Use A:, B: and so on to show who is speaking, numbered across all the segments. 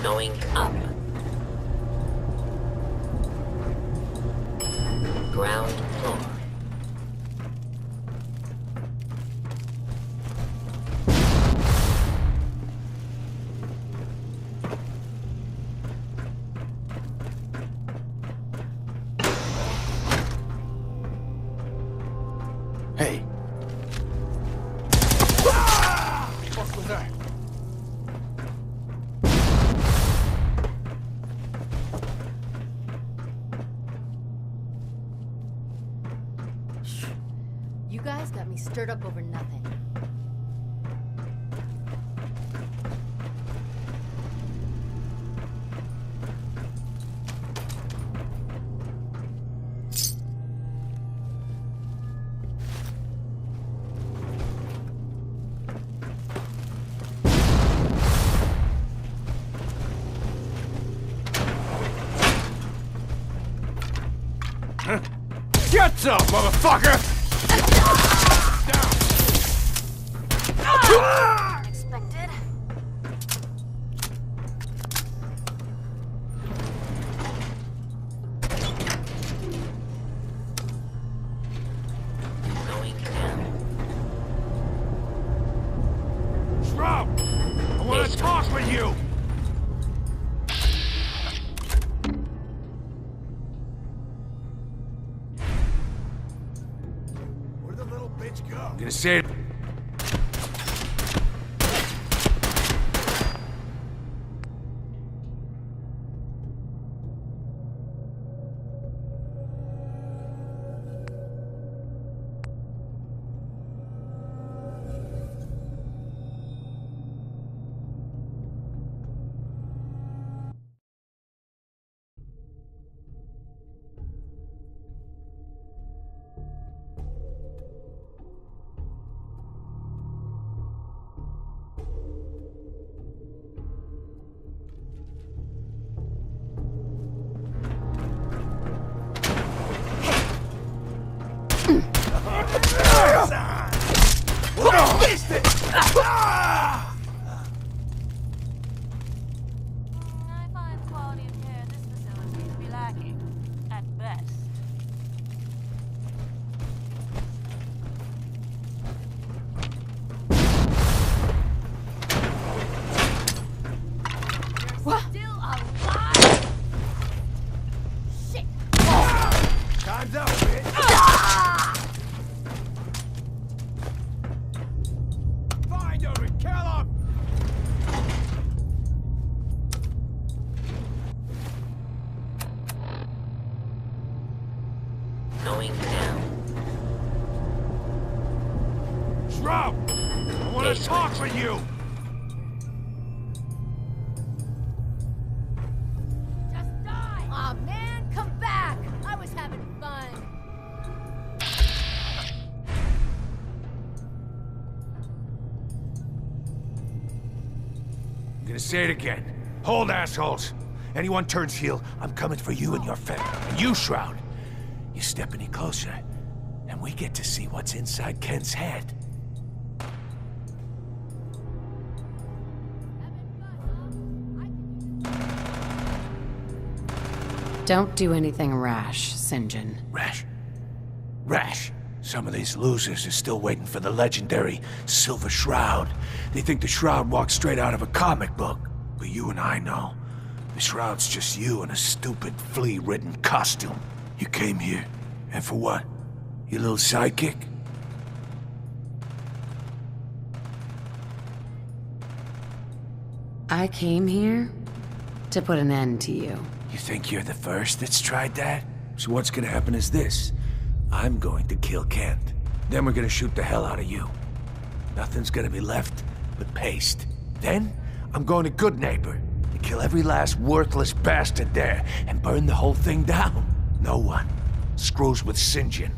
A: Going up. Ground floor.
B: Hey. What was that?
C: You guys got me stirred up over nothing.
B: Get some, motherfucker!
C: Unexpected.
A: Going down.
B: Shroud! I want to talk with you! Where'd the little bitch go? I'm gonna say it.
D: I find quality of care in this facility to be lacking, at best.
C: What?
D: Still alive?
C: Shit!
B: Time's up, bitch! Find her and kill him!
A: Going down.
B: Shroud! I want to talk with you!
C: Just die! Aw, man, come back! I was having fun.
B: I'm gonna say it again. Hold, assholes. Anyone turns heel, I'm coming for you and your family. And you, Shroud, you step any closer, and we get to see what's inside Kent's head.
E: Don't do anything rash, Sinjin.
B: Rash. Rash. Some of these losers are still waiting for the legendary Silver Shroud. They think the Shroud walked straight out of a comic book. But you and I know, the Shroud's just you in a stupid, flea-ridden costume. You came here, and for what? Your little sidekick?
E: I came here to put an end to you.
B: You think you're the first that's tried that? So what's gonna happen is this. I'm going to kill Kent. Then we're gonna shoot the hell out of you. Nothing's gonna be left but paste. Then, I'm going to Good Neighbor and kill every last worthless bastard there and burn the whole thing down. No one screws with Sinjin.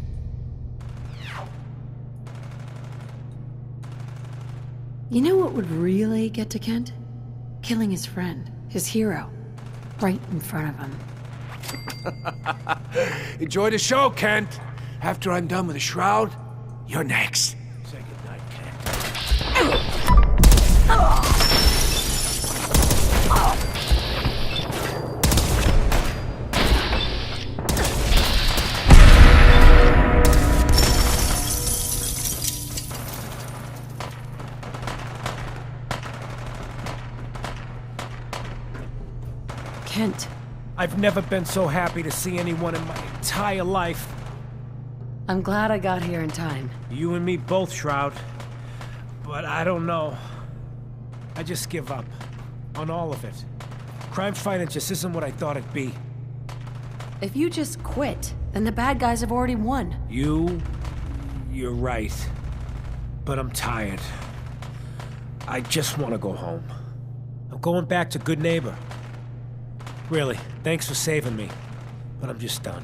E: You know what would really get to Kent? Killing his friend, his hero, right in front of him.
B: Enjoy the show, Kent. After I'm done with the Shroud, you're next. Say goodnight, Kent.
C: 啊
E: Kent,
F: I've never been so happy to see anyone in my entire life.
E: I'm glad I got here in time.
F: You and me both, Shroud. But I don't know. I just give up. On all of it. Crime fighting just isn't what I thought it'd be.
E: If you just quit, then the bad guys have already won.
F: You're right. But I'm tired. I just want to go home. I'm going back to Good Neighbor. Really, thanks for saving me. But I'm just done.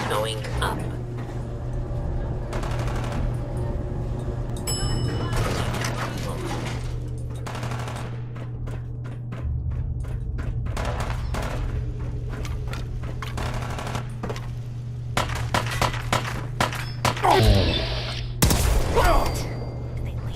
A: Going up.
D: Did they leave?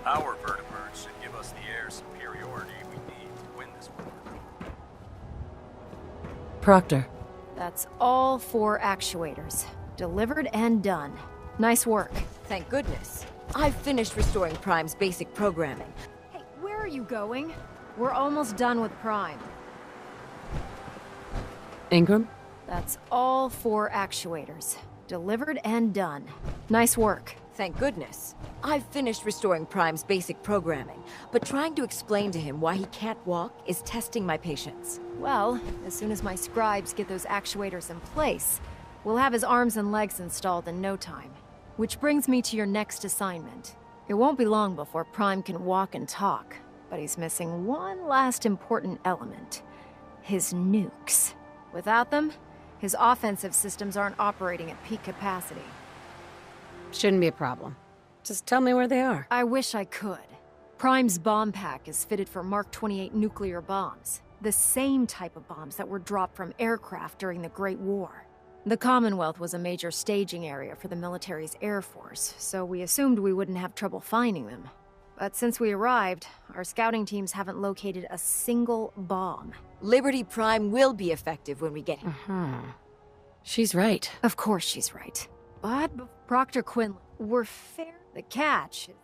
G: Our vertibirds should give us the air superiority we need to win this war.
E: Proctor.
C: That's all 4 actuators. Delivered and done. Nice work.
H: Thank goodness. I've finished restoring Prime's basic programming.
C: Hey, where are you going? We're almost done with Prime.
E: Ingram?
C: That's all 4 actuators. Delivered and done. Nice work.
H: Thank goodness. I've finished restoring Prime's basic programming, but trying to explain to him why he can't walk is testing my patience.
C: Well, as soon as my scribes get those actuators in place, we'll have his arms and legs installed in no time. Which brings me to your next assignment. It won't be long before Prime can walk and talk, but he's missing one last important element. His nukes. Without them, his offensive systems aren't operating at peak capacity.
E: Shouldn't be a problem. Just tell me where they are.
C: I wish I could. Prime's bomb pack is fitted for Mark 28 nuclear bombs. The same type of bombs that were dropped from aircraft during the Great War. The Commonwealth was a major staging area for the military's Air Force, so we assumed we wouldn't have trouble finding them. But since we arrived, our scouting teams haven't located a single bomb.
H: Liberty Prime will be effective when we get here.
E: She's right.
C: Of course she's right. But Proctor Quinlan, we're fair. The catch is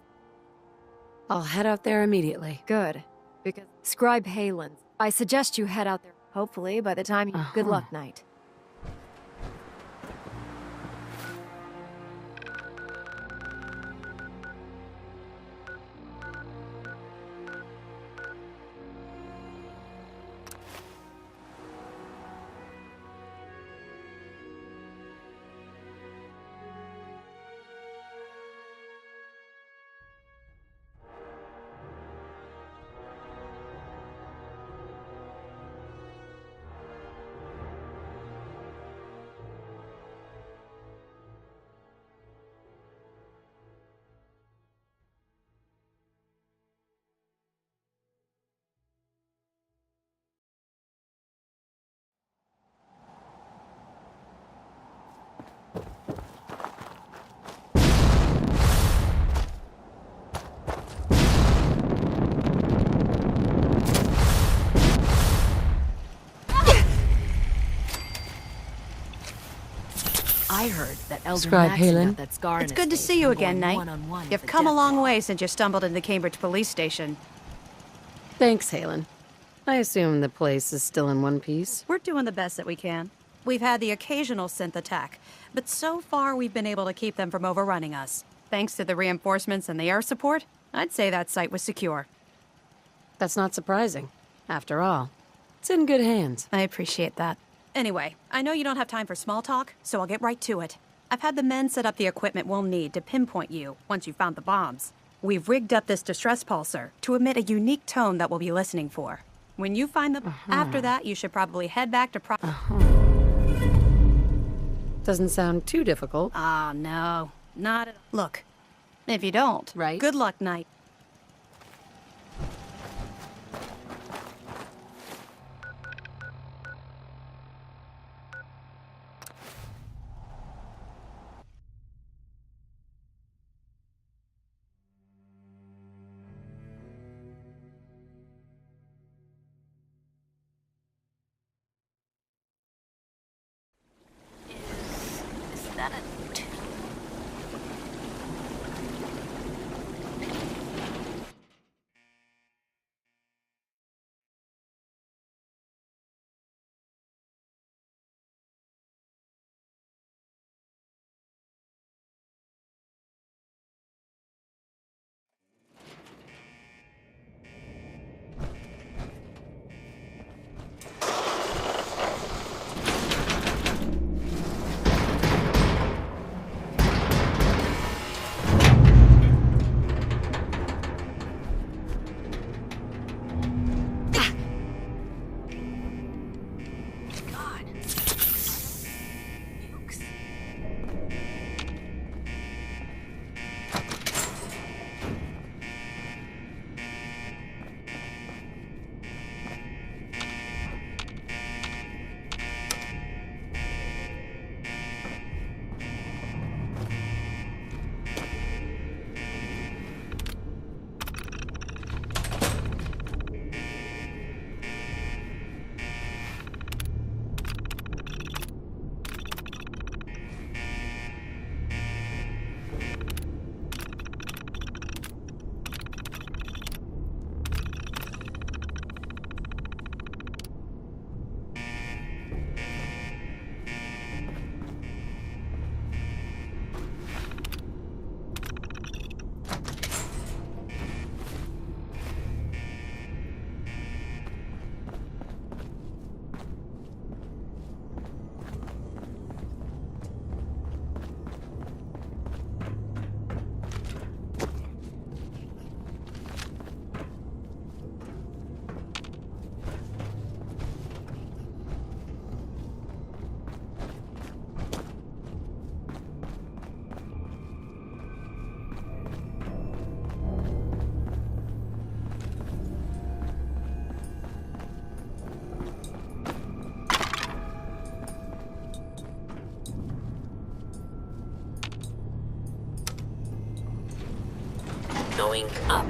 E: I'll head out there immediately.
C: good, because Scribe Haylen, I suggest you head out there. Hopefully, by the time you... Good luck, Knight.
I: I heard that Elder
E: Scribe
I: Maxon
E: Haylen.
I: got that scar in
J: It's
I: his
J: good to
I: face
J: see you
I: from
J: again,
I: going
J: Knight.
I: one-on-one with
J: You've
I: the
J: come a
I: Death
J: long
I: Knight.
J: way since you stumbled into the Cambridge police station.
E: Thanks, Halen. I assume the place is still in one piece.
J: We're doing the best that we can. We've had the occasional synth attack, but so far we've been able to keep them from overrunning us. Thanks to the reinforcements and the air support, I'd say that site was secure.
E: That's not surprising. After all, it's in good hands.
J: I appreciate that. Anyway, I know you don't have time for small talk, so I'll get right to it. I've had the men set up the equipment we'll need to pinpoint you once you've found the bombs. We've rigged up this distress pulsar to emit a unique tone that we'll be listening for. When you find them, after that, you should probably head back to
E: Doesn't sound too difficult.
J: Ah, no. Not at all. Look, if you don't,
E: Right.
J: good luck, Knight.
D: Is that a...
A: Going up.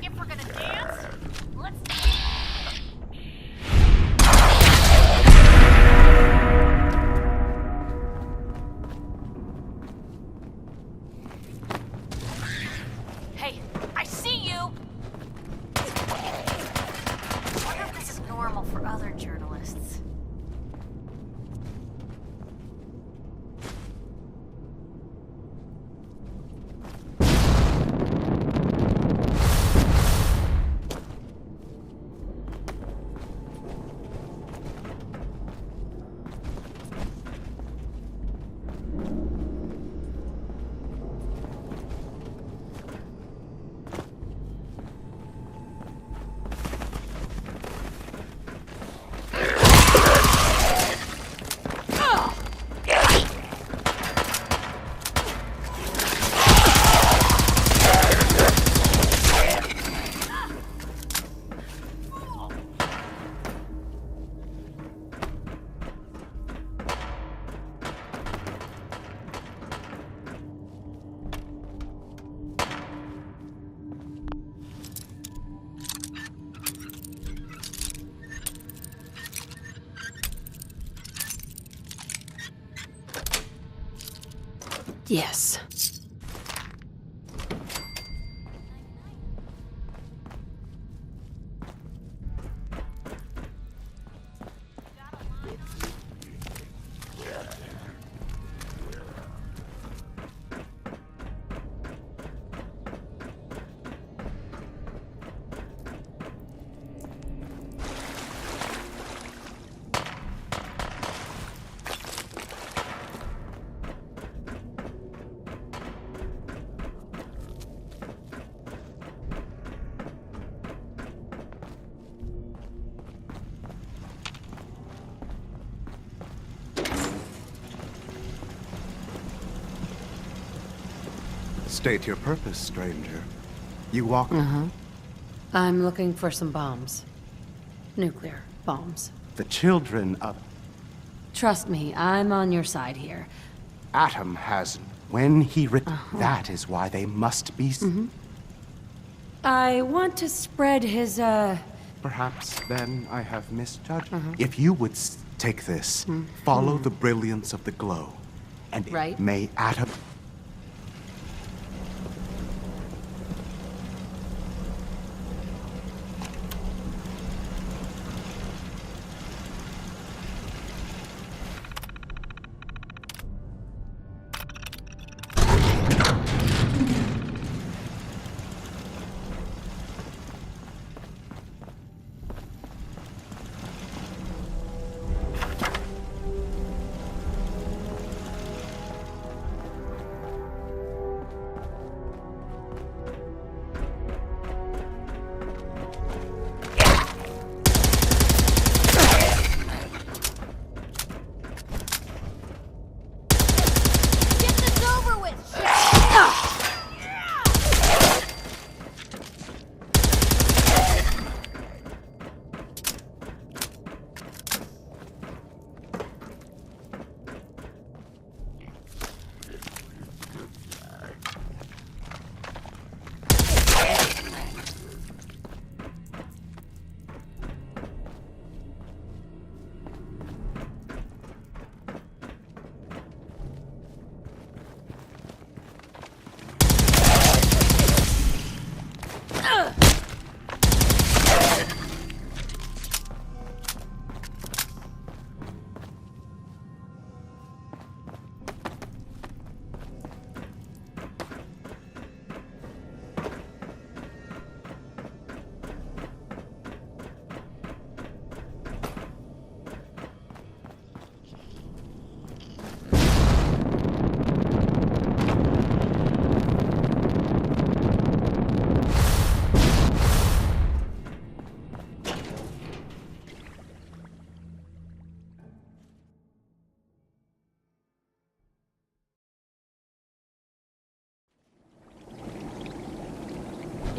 D: If we're gonna dance, let's Hey, I see you! I wonder if this is normal for other journalists.
E: Yes.
I: State your purpose, stranger. You walk...
E: I'm looking for some bombs. Nuclear bombs.
I: The children of...
E: Trust me, I'm on your side here.
I: Atom has... When he That is why they must be...
E: I want to spread his,
I: Perhaps then I have misjudged. If you would take this, follow the brilliance of the glow, and
E: Right.
I: may Atom...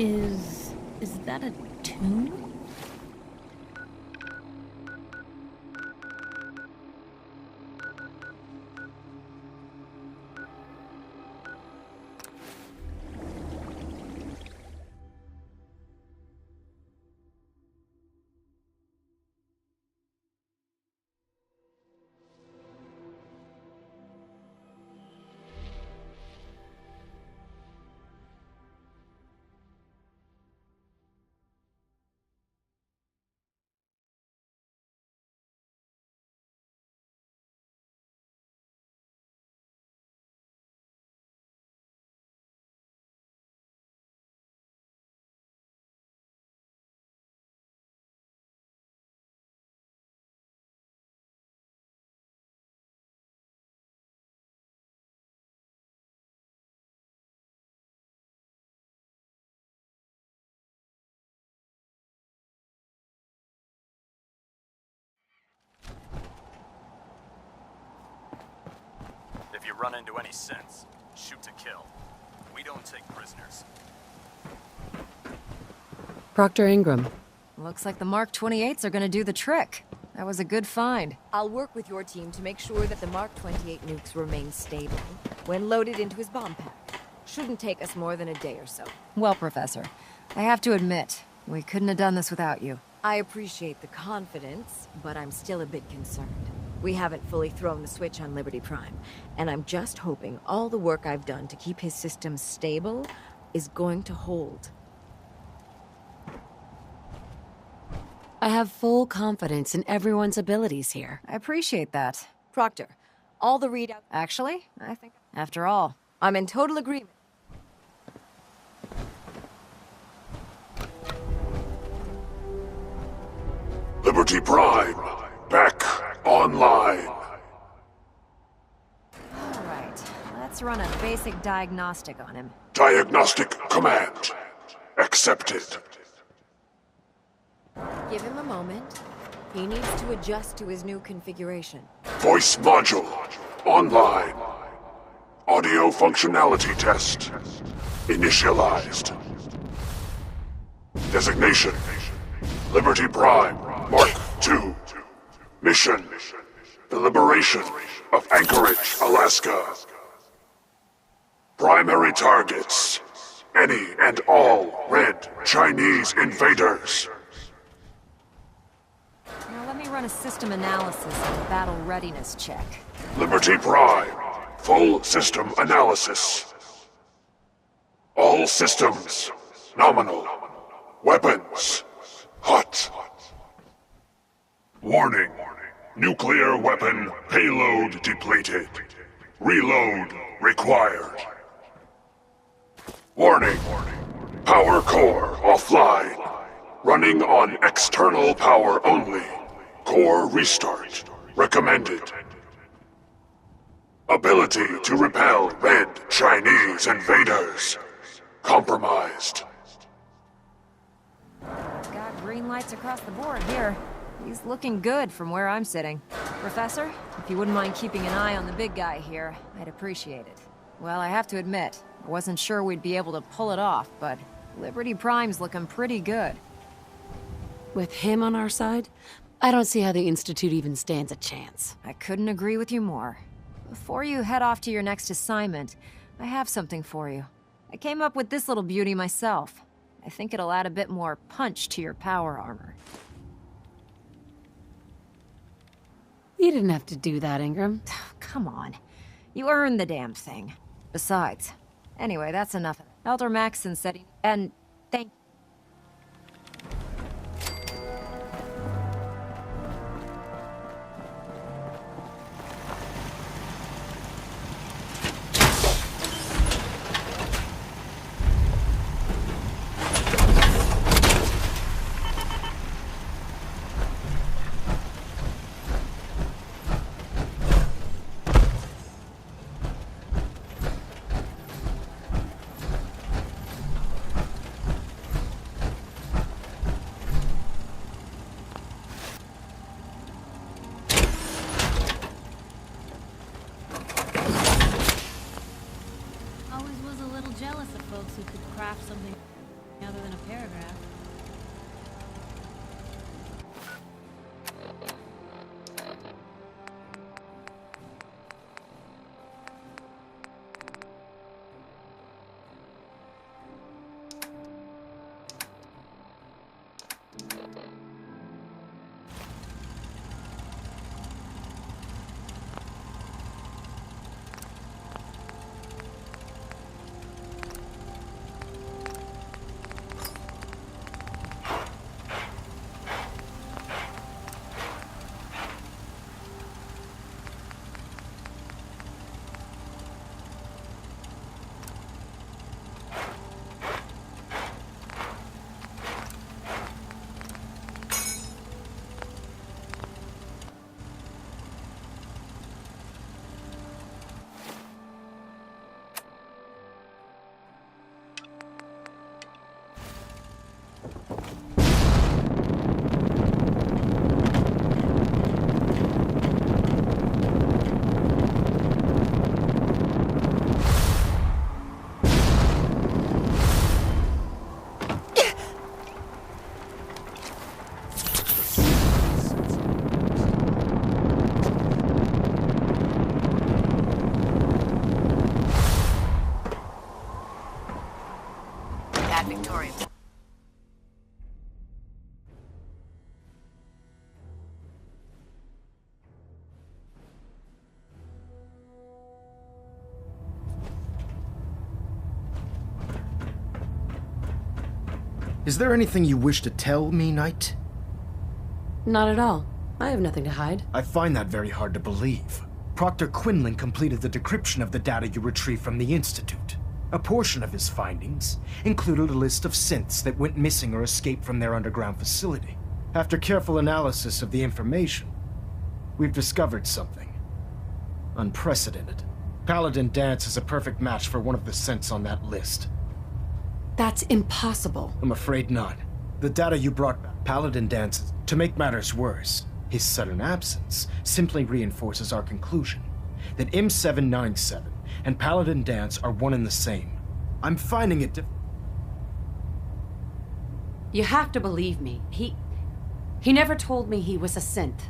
K: Is that a tomb?
G: If you run into any sense, shoot to kill. We don't take prisoners.
E: Proctor Ingram.
C: Looks like the Mark 28s are gonna do the trick. That was a good find.
H: I'll work with your team to make sure that the Mark 28 nukes remain stable when loaded into his bomb pack. Shouldn't take us more than a day or so.
C: Well, Professor, I have to admit, we couldn't have done this without you.
H: I appreciate the confidence, but I'm still a bit concerned. We haven't fully thrown the switch on Liberty Prime, and I'm just hoping all the work I've done to keep his systems stable is going to hold.
E: I have full confidence in everyone's abilities here.
C: I appreciate that.
H: Proctor, all the readouts...
C: Actually, I think, after all,
H: I'm in total agreement.
L: Liberty Prime, back online.
C: All right, let's run a basic diagnostic on him.
L: Diagnostic command accepted.
H: Give him a moment. He needs to adjust to his new configuration.
L: Voice module online. Audio functionality test initialized. Designation: Liberty Prime Mark II. Mission: the liberation of Anchorage, Alaska. Primary targets: any and all red Chinese invaders.
C: Now let me run a system analysis and battle readiness check.
L: Liberty Prime, full system analysis. All systems nominal. Weapons hot. Warning: nuclear weapon payload depleted. Reload required. Warning: power core offline. Running on external power only. Core restart recommended. Ability to repel red Chinese invaders compromised.
C: Got green lights across the board here. He's looking good from where I'm sitting. Professor, if you wouldn't mind keeping an eye on the big guy here, I'd appreciate it. Well, I have to admit, I wasn't sure we'd be able to pull it off, but Liberty Prime's looking pretty good.
E: With him on our side, I don't see how the Institute even stands a chance.
C: I couldn't agree with you more. Before you head off to your next assignment, I have something for you. I came up with this little beauty myself. I think it'll add a bit more punch to your power armor.
E: You didn't have to do that, Ingram.
C: Come on. You earned the damn thing. Besides. Anyway, that's enough. Elder Maxson said he... And thank...
K: Always was a little jealous of folks who could craft something.
E: Other than a paragraph.
H: Victoria.
K: Is there anything you wish to tell me, Knight?
E: Not at all. I have nothing to hide.
K: I find that very hard to believe. Proctor Quinlan completed the decryption of the data you retrieved from the Institute. A portion of his findings included a list of synths that went missing or escaped from their underground facility. After careful analysis of the information, we've discovered something unprecedented. Paladin Danse is a perfect match for one of the synths on that list.
E: That's impossible.
K: I'm afraid not. The data you brought back, Paladin Danse, to make matters worse, his sudden absence simply reinforces our conclusion that M797 and Paladin Danse are one and the same. I'm finding it
E: You have to believe me. He never told me he was a synth.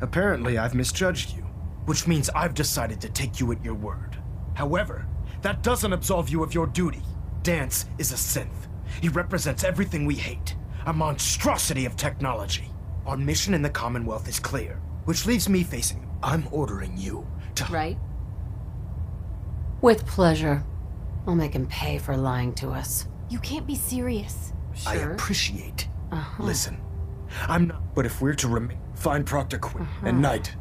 K: Apparently, I've misjudged you, which means I've decided to take you at your word. However, that doesn't absolve you of your duty. Danse is a synth. He represents everything we hate, a monstrosity of technology. Our mission in the Commonwealth is clear, which leaves me facing. I'm ordering you to...
E: Right? With pleasure. I'll make him pay for lying to us.
C: You can't be serious.
K: I appreciate. Listen, I'm not... But if we're to find Proctor Quinn and Knight,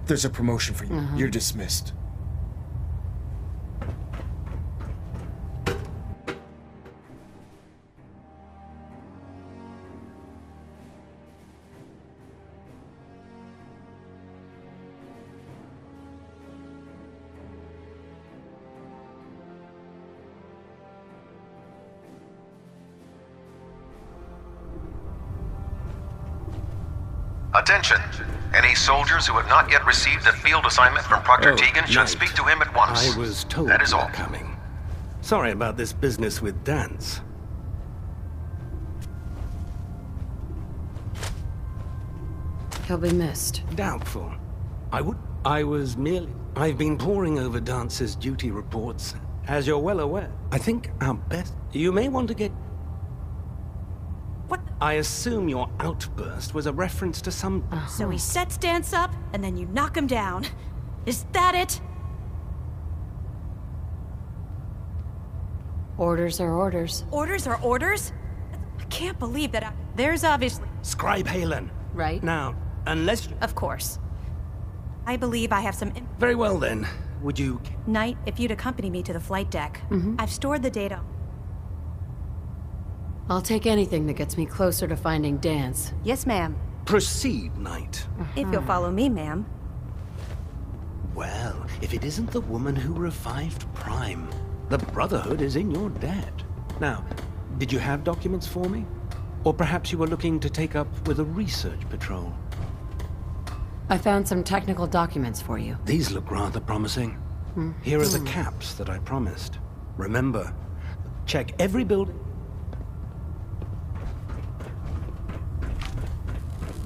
K: there's a promotion for you. You're dismissed.
M: Attention! Any soldiers who have not yet received a field assignment from Proctor Tegan should
N: Knight.
M: speak to him at once.
N: I was told
M: that is
N: you were
M: all.
N: coming. Sorry about this business with Danse.
E: He'll be missed.
N: Doubtful. I've been poring over Dance's duty reports. As you're well aware, I think our best... You may want to get...
J: What?
N: I assume your outburst was a reference to some...
J: So he sets Danse up, and then you knock him down. Is that it?
E: Orders are orders.
J: Orders are orders? I can't believe that There's obviously...
N: Scribe Halen.
E: Right.
N: Now, unless...
J: Of course. I believe I have some...
N: Very well then. Would you...
J: Knight, if you'd accompany me to the flight deck. I've stored the data.
E: I'll take anything that gets me closer to finding Danse.
J: Yes, ma'am.
N: Proceed, Knight.
J: If you'll follow me, ma'am.
N: Well, if it isn't the woman who revived Prime, the Brotherhood is in your debt. Now, did you have documents for me? Or perhaps you were looking to take up with a research patrol?
E: I found some technical documents for you.
N: These look rather promising. Here are the caps that I promised. Remember, Check every building.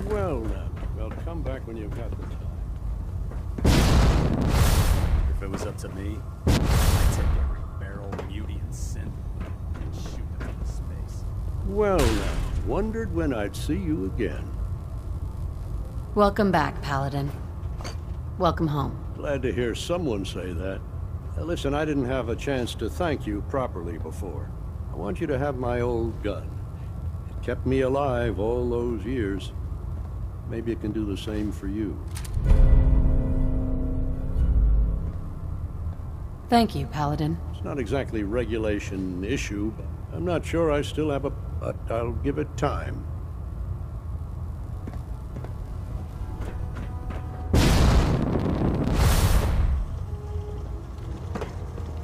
O: Well, then. Well, come back when you've got the time.
G: If it was up to me, I'd take every barrel, beauty, and sin and shoot them into space.
O: Well, now. Wondered when I'd see you again.
E: Welcome back, Paladin. Welcome home.
O: Glad to hear someone say that. Listen, I didn't have a chance to thank you properly before. I want you to have my old gun. It kept me alive all those years. Maybe it can do the same for you.
E: Thank you, Paladin.
O: It's not exactly regulation issue, but I'm not sure I still have a... but I'll give it time.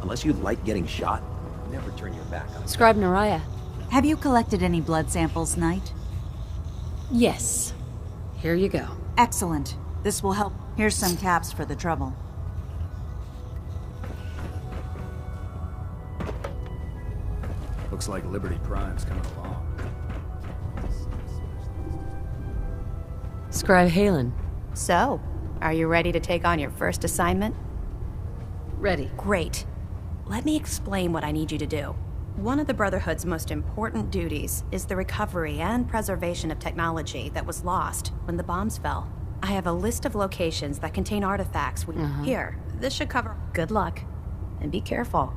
P: Unless you like getting shot, never turn your back on it.
E: Scribe Naraya.
Q: Have you collected any blood samples, Knight?
E: Yes. Here you go.
Q: Excellent. This will help. Here's some caps for the trouble.
G: Looks like Liberty Prime's coming along.
E: Scribe Halen.
J: So, are you ready to take on your first assignment?
E: Ready.
J: Great. Let me explain what I need you to do. One of the Brotherhood's most important duties is the recovery and preservation of technology that was lost when the bombs fell. I have a list of locations that contain artifacts. Here, this should cover. Good luck, and be careful.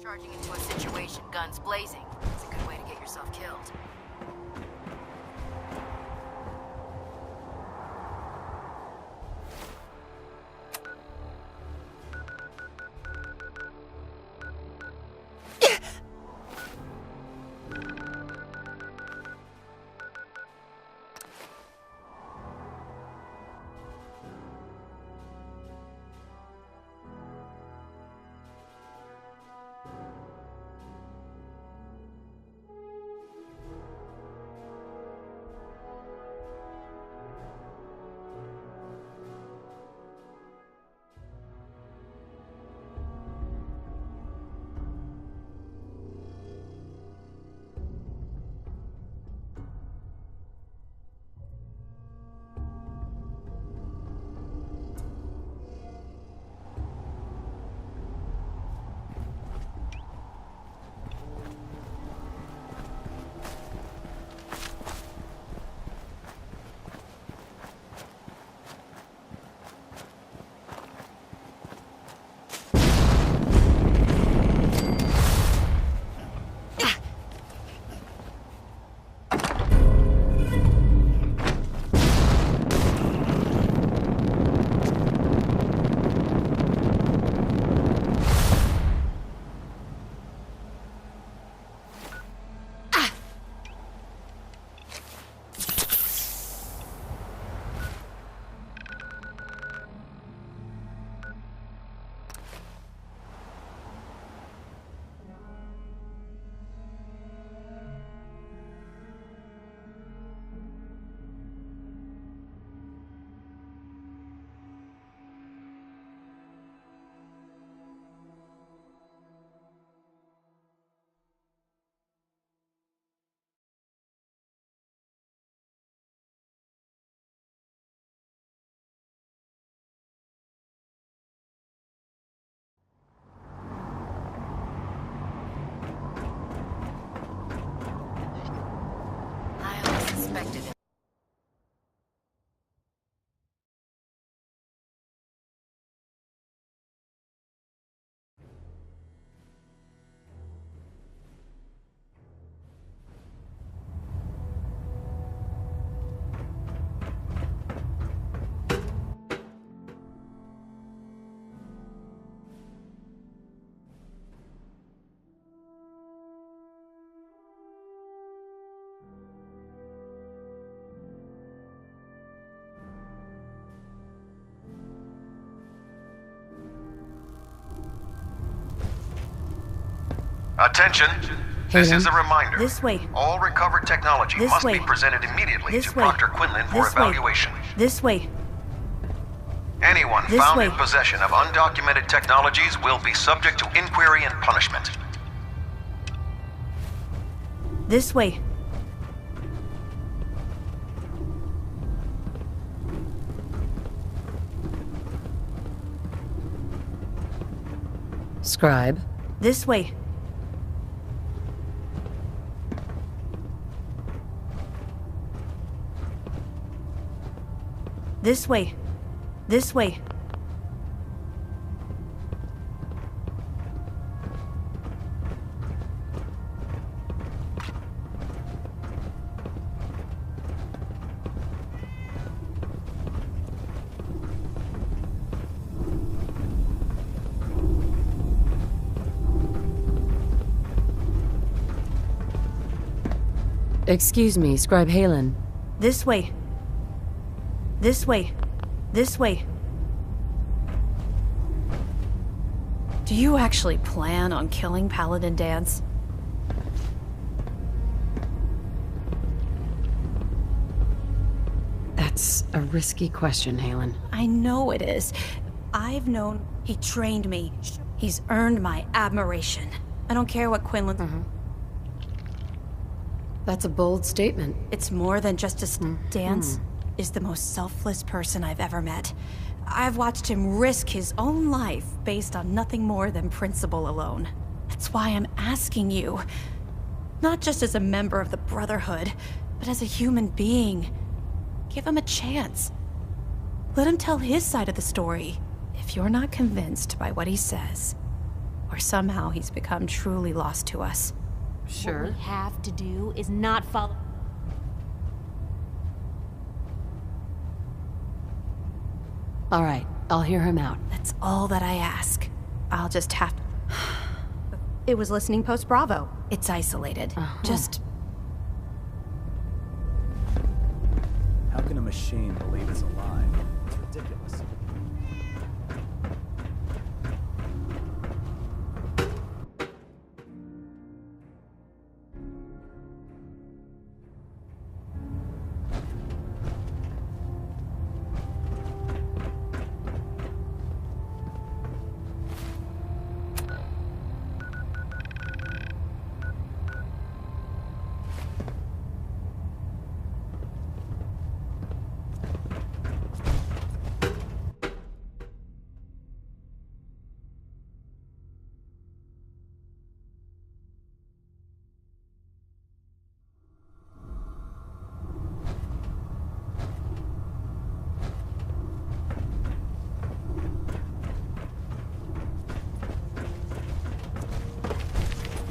R: Charging into a situation, guns blazing. It's a good way to get yourself killed.
M: Attention. This is a reminder.
H: This way.
M: All recovered technology
H: This
M: must
H: way.
M: be presented immediately
H: This
M: to
H: way.
M: Proctor Quinlan for
H: This way.
M: evaluation.
H: This way.
M: Anyone
H: This
M: found
H: way.
M: in possession of undocumented technologies will be subject to inquiry and punishment.
H: This way.
E: Scribe.
H: This way. This way. This way.
E: Excuse me, Scribe Halen.
H: This way. This way. This way.
J: Do you actually plan on killing Paladin Danse?
E: That's a risky question, Halen.
J: I know it is. I've known he trained me. He's earned my admiration. I don't care what Quinlan...
E: That's a bold statement.
J: It's more than just a Danse is the most selfless person I've ever met. I've watched him risk his own life based on nothing more than principle alone. That's why I'm asking you. Not just as a member of the Brotherhood, but as a human being. Give him a chance. Let him tell his side of the story. If you're not convinced by what he says, or somehow he's become truly lost to us.
S: What we have to do is not follow...
E: All right, I'll hear him out.
J: That's all that I ask. I'll just have... It was listening post Bravo. It's isolated. Just...
G: How can a machine believe it's alive? It's ridiculous.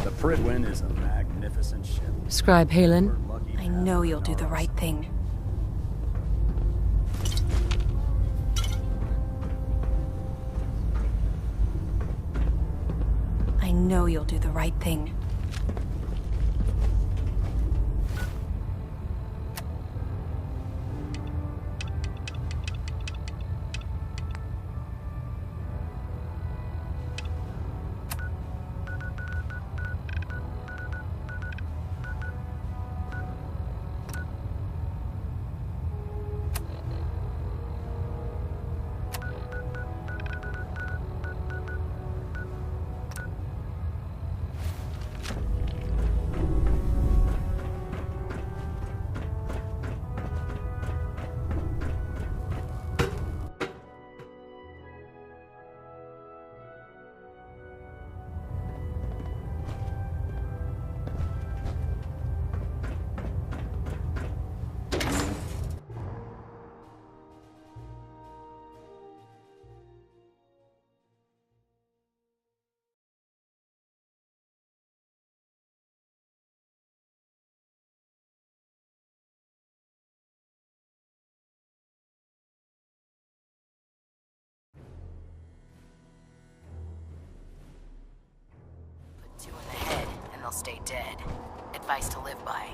G: The Pridwin is a magnificent ship.
E: Scribe Halen.
J: I know you'll do the right thing. I know you'll do the right thing.
R: Two in the head, and they'll stay dead. Advice to live by.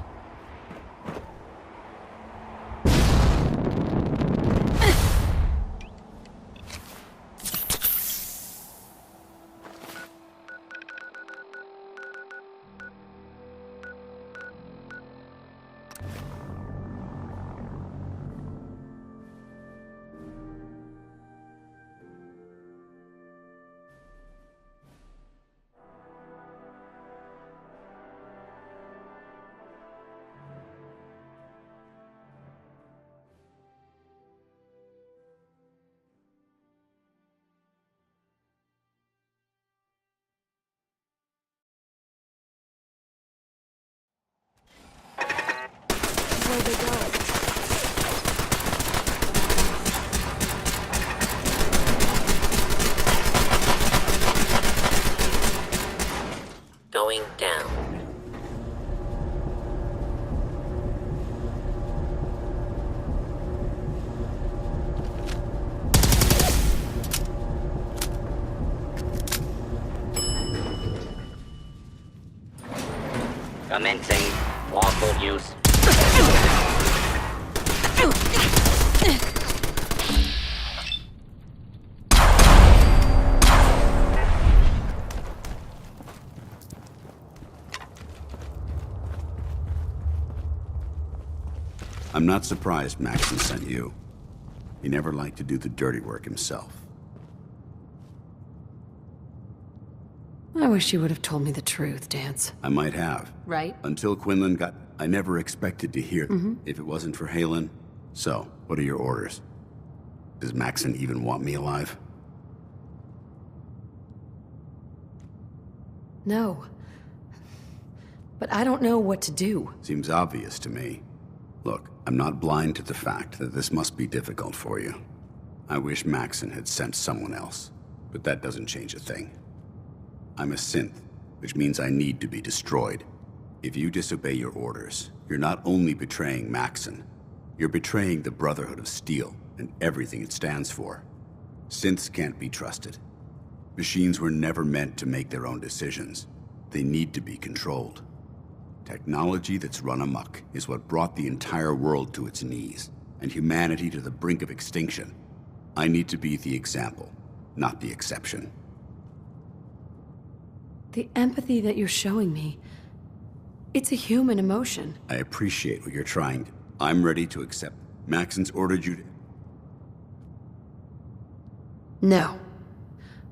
T: Commencing lawful use.
U: I'm not surprised Maxon sent you. He never liked to do the dirty work himself.
E: I wish you would have told me the truth, Dance.
U: I might have.
E: Right?
U: Until Quinlan got... I never expected to hear them. If it wasn't for Haylen. So, what are your orders? Does Maxon even want me alive?
E: No. But I don't know what to do.
U: Seems obvious to me. Look, I'm not blind to the fact that this must be difficult for you. I wish Maxon had sent someone else, but that doesn't change a thing. I'm a synth, which means I need to be destroyed. If you disobey your orders, you're not only betraying Maxon, you're betraying the Brotherhood of Steel and everything it stands for. Synths can't be trusted. Machines were never meant to make their own decisions. They need to be controlled. Technology that's run amok is what brought the entire world to its knees, and humanity to the brink of extinction. I need to be the example, not the exception.
E: The empathy that you're showing me, it's a human emotion.
U: I appreciate what you're trying to... I'm ready to accept. Maxon's ordered you to...
E: No.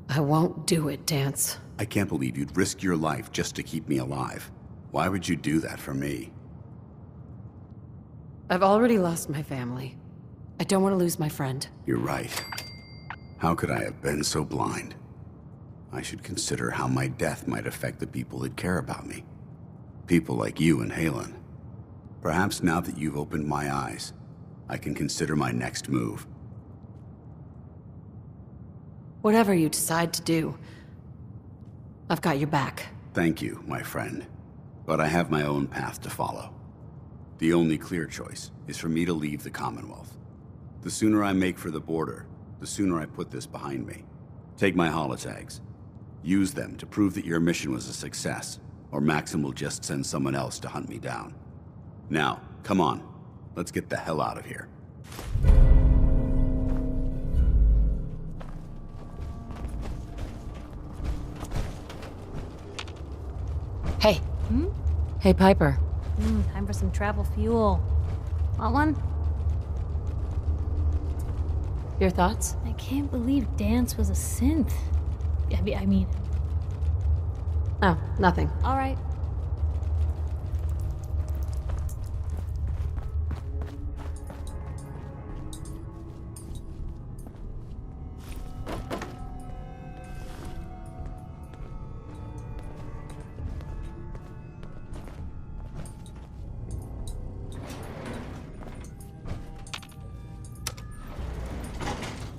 E: I won't do it, Dance.
U: I can't believe you'd risk your life just to keep me alive. Why would you do that for me?
E: I've already lost my family. I don't want to lose my friend.
U: You're right. How could I have been so blind? I should consider how my death might affect the people that care about me. People like you and Haylen. Perhaps now that you've opened my eyes, I can consider my next move.
E: Whatever you decide to do, I've got your back.
U: Thank you, my friend. But I have my own path to follow. The only clear choice is for me to leave the Commonwealth. The sooner I make for the border, the sooner I put this behind me. Take my holotags. Use them to prove that your mission was a success, or Maxon will just send someone else to hunt me down. Now, come on. Let's get the hell out of here.
E: Hey. Hey, Piper.
S: Time for some travel fuel. Want one?
E: Your thoughts?
S: I can't believe Dance was a synth. I mean...
E: Oh, nothing.
S: All right.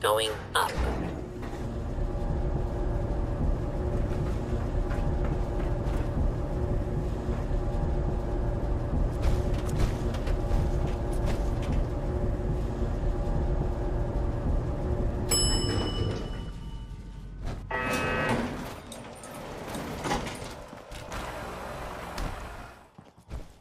A: Going up.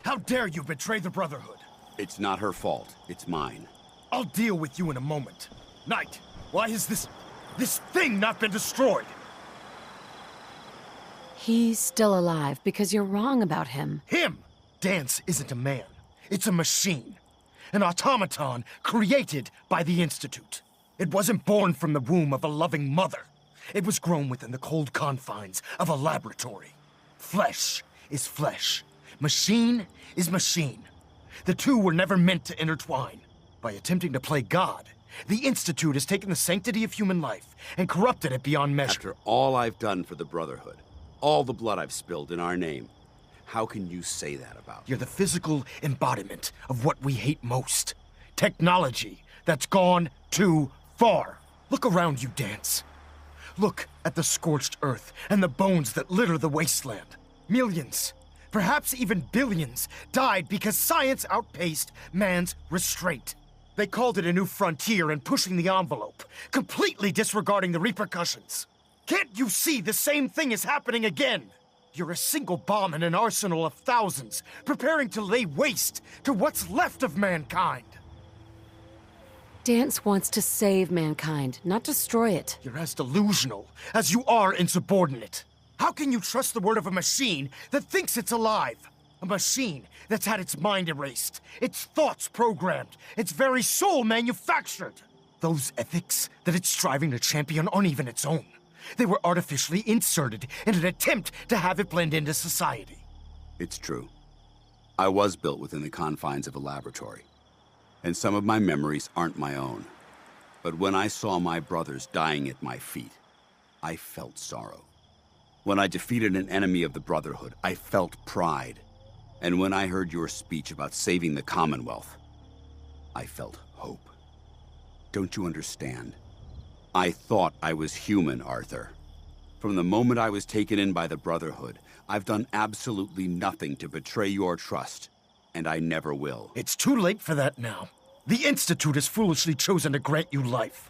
K: How dare you betray the Brotherhood?
U: It's not her fault. It's mine.
K: I'll deal with you in a moment. Knight, why has this thing not been destroyed?
E: He's still alive because you're wrong about him.
K: Him? Dance isn't a man. It's a machine. An automaton created by the Institute. It wasn't born from the womb of a loving mother. It was grown within the cold confines of a laboratory. Flesh is flesh. Machine is machine. The two were never meant to intertwine. By attempting to play God, the Institute has taken the sanctity of human life and corrupted it beyond measure.
U: After all I've done for the Brotherhood, all the blood I've spilled in our name, how can you say that about me?
K: You're the physical embodiment of what we hate most. Technology that's gone too far. Look around you, Dance. Look at the scorched earth and the bones that litter the wasteland. Millions, perhaps even billions, died because science outpaced man's restraint. They called it a new frontier and pushing the envelope, completely disregarding the repercussions. Can't you see the same thing is happening again? You're a single bomb in an arsenal of thousands, preparing to lay waste to what's left of mankind.
E: Dance wants to save mankind, not destroy it.
K: You're as delusional as you are insubordinate. How can you trust the word of a machine that thinks it's alive? A machine that's had its mind erased, its thoughts programmed, its very soul manufactured. Those ethics that it's striving to champion aren't even its own. They were artificially inserted in an attempt to have it blend into society.
U: It's true. I was built within the confines of a laboratory, and some of my memories aren't my own. But when I saw my brothers dying at my feet, I felt sorrow. When I defeated an enemy of the Brotherhood, I felt pride. And when I heard your speech about saving the Commonwealth, I felt hope. Don't you understand? I thought I was human, Arthur. From the moment I was taken in by the Brotherhood, I've done absolutely nothing to betray your trust, and I never will.
K: It's too late for that now. The Institute has foolishly chosen to grant you life.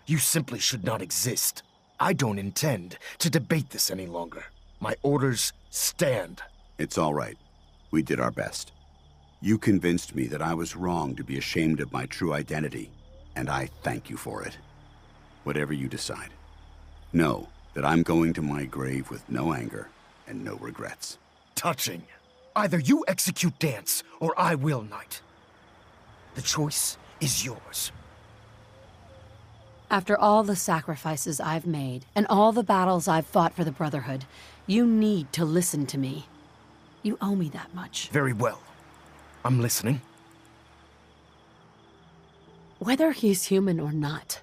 K: You simply should not exist. I don't intend to debate this any longer. My orders stand.
U: It's all right. We did our best. You convinced me that I was wrong to be ashamed of my true identity, and I thank you for it. Whatever you decide, know that I'm going to my grave with no anger and no regrets.
K: Touching. Either you execute Dance, or I will, Knight. The choice is yours.
E: After all the sacrifices I've made, and all the battles I've fought for the Brotherhood, you need to listen to me. You owe me that much.
K: Very well. I'm listening.
E: Whether he's human or not,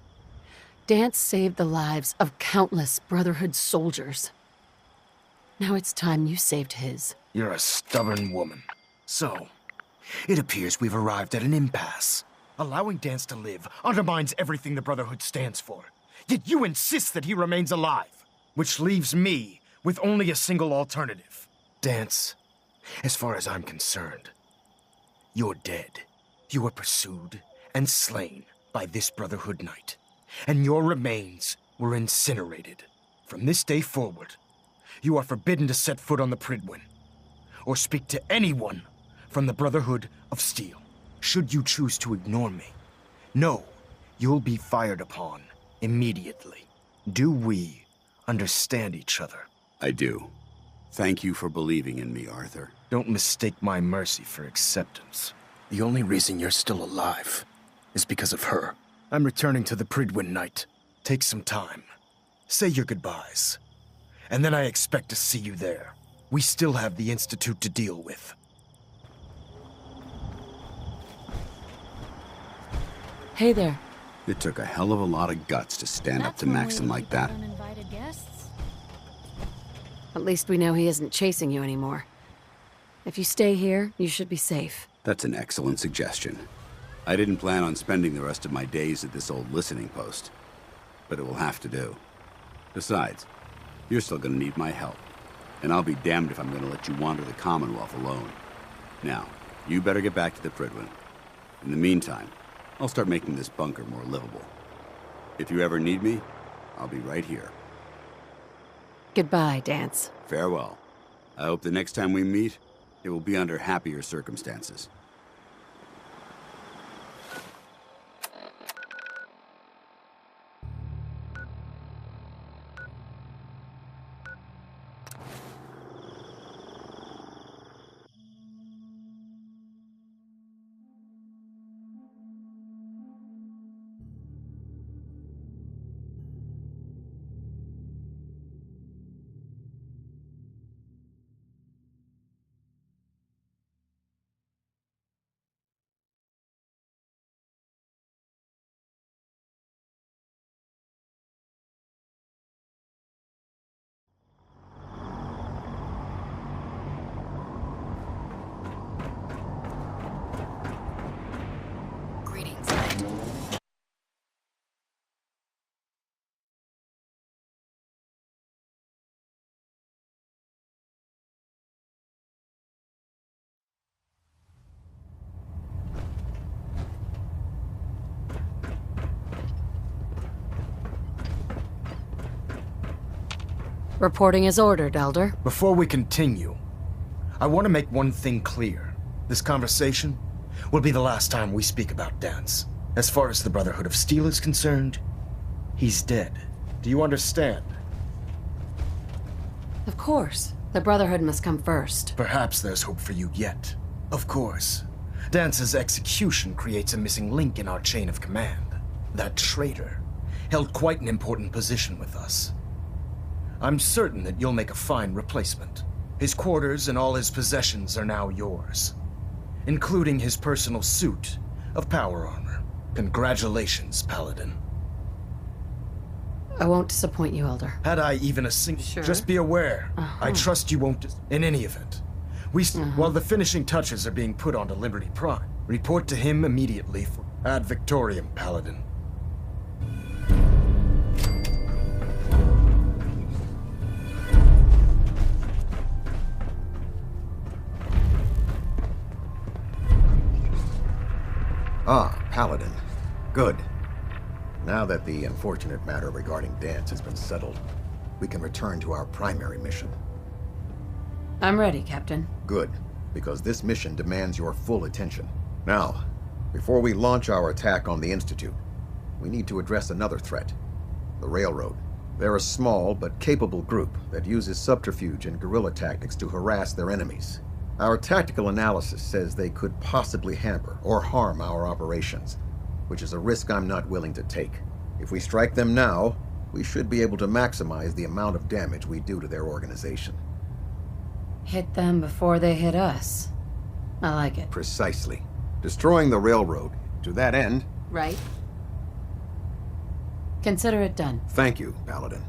E: Dance saved the lives of countless Brotherhood soldiers. Now it's time you saved his.
K: You're a stubborn woman. So, it appears we've arrived at an impasse. Allowing Dance to live undermines everything the Brotherhood stands for. Yet you insist that he remains alive, which leaves me with only a single alternative. Dance, as far as I'm concerned, you're dead. You were pursued and slain by this Brotherhood Knight, and your remains were incinerated. From this day forward, you are forbidden to set foot on the Prydwen, or speak to anyone from the Brotherhood of Steel. Should you choose to ignore me, know you'll be fired upon immediately. Do we understand each other?
U: I do. Thank you for believing in me, Arthur.
K: Don't mistake my mercy for acceptance. The only reason you're still alive is because of her. I'm returning to the Prydwen, Knight. Take some time. Say your goodbyes. And then I expect to see you there. We still have the Institute to deal with.
E: Hey there.
U: It took a hell of a lot of guts to stand up to Maxon like that.
S: Uninvited guests.
E: At least we know he isn't chasing you anymore. If you stay here, you should be safe.
U: That's an excellent suggestion. I didn't plan on spending the rest of my days at this old listening post, but it will have to do. Besides, you're still gonna need my help, and I'll be damned if I'm gonna let you wander the Commonwealth alone. Now, you better get back to the Prydwen. In the meantime, I'll start making this bunker more livable. If you ever need me, I'll be right here.
E: Goodbye, Dance.
U: Farewell. I hope the next time we meet, it will be under happier circumstances.
E: Reporting as ordered, Elder.
K: Before we continue, I want to make one thing clear. This conversation will be the last time we speak about Dance. As far as the Brotherhood of Steel is concerned, he's dead. Do you understand?
E: Of course. The Brotherhood must come first.
K: Perhaps there's hope for you yet. Of course. Dance's execution creates a missing link in our chain of command. That traitor held quite an important position with us. I'm certain that you'll make a fine replacement. His quarters and all his possessions are now yours, including his personal suit of power armor. Congratulations, Paladin.
E: I won't disappoint you, Elder.
K: Had I even a single...
E: Sure.
K: Just be aware, I trust you won't... In any event, while the finishing touches are being put onto Liberty Prime, report to him immediately for Ad Victoriam, Paladin.
B: Ah, Paladin. Good. Now that the unfortunate matter regarding Dance has been settled, we can return to our primary mission.
E: I'm ready, Captain.
B: Good, because this mission demands your full attention. Now, before we launch our attack on the Institute, we need to address another threat. The Railroad. They're a small but capable group that uses subterfuge and guerrilla tactics to harass their enemies. Our tactical analysis says they could possibly hamper or harm our operations, which is a risk I'm not willing to take. If we strike them now, we should be able to maximize the amount of damage we do to their organization.
E: Hit them before they hit us. I like it.
B: Precisely. Destroying the railroad. To that end...
E: Right. Consider it done.
B: Thank you, Paladin.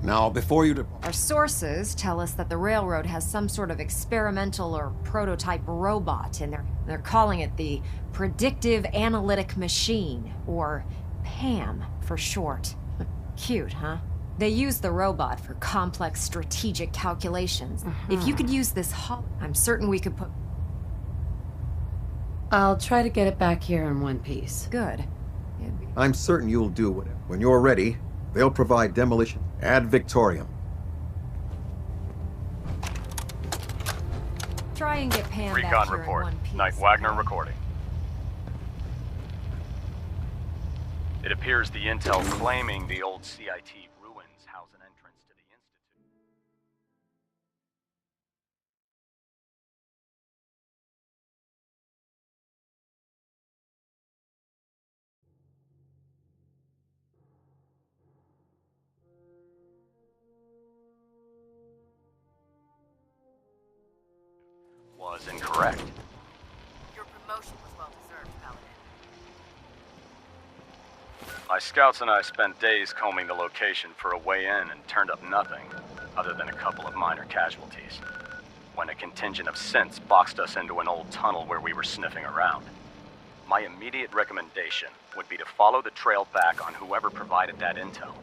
B: Now, before you...
C: Our sources tell us that the railroad has some sort of experimental or prototype robot, and they're calling it the Predictive Analytic Machine, or PAM for short. Cute, huh? They use the robot for complex strategic calculations. If you could use this I'm certain we could put...
E: I'll try to get it back here in one piece.
C: Good.
B: I'm certain you'll do whatever. When you're ready, they'll provide demolition. Ad Victoriam.
C: Try and get Pam back
G: Recon
C: here
G: report.
C: in one piece.
G: Knight Wagner recording. It appears the intel claiming the old CIT ruins house an entrance to the Institute. Was incorrect.
R: Your promotion was well deserved, Paladin.
G: My scouts and I spent days combing the location for a way in and turned up nothing, other than a couple of minor casualties. When a contingent of synths boxed us into an old tunnel where we were sniffing around. My immediate recommendation would be to follow the trail back on whoever provided that intel.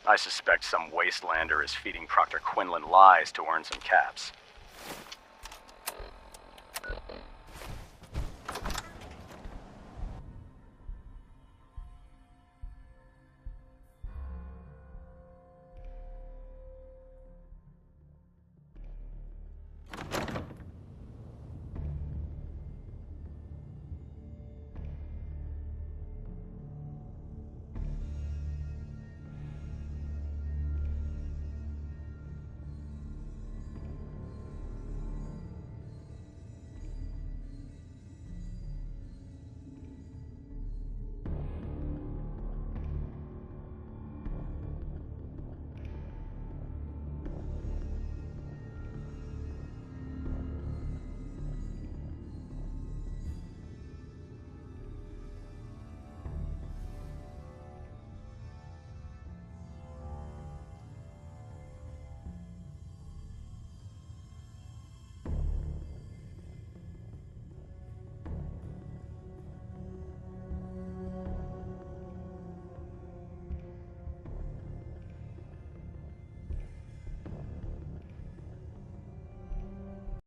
G: I suspect some wastelander is feeding Proctor Quinlan lies to earn some caps.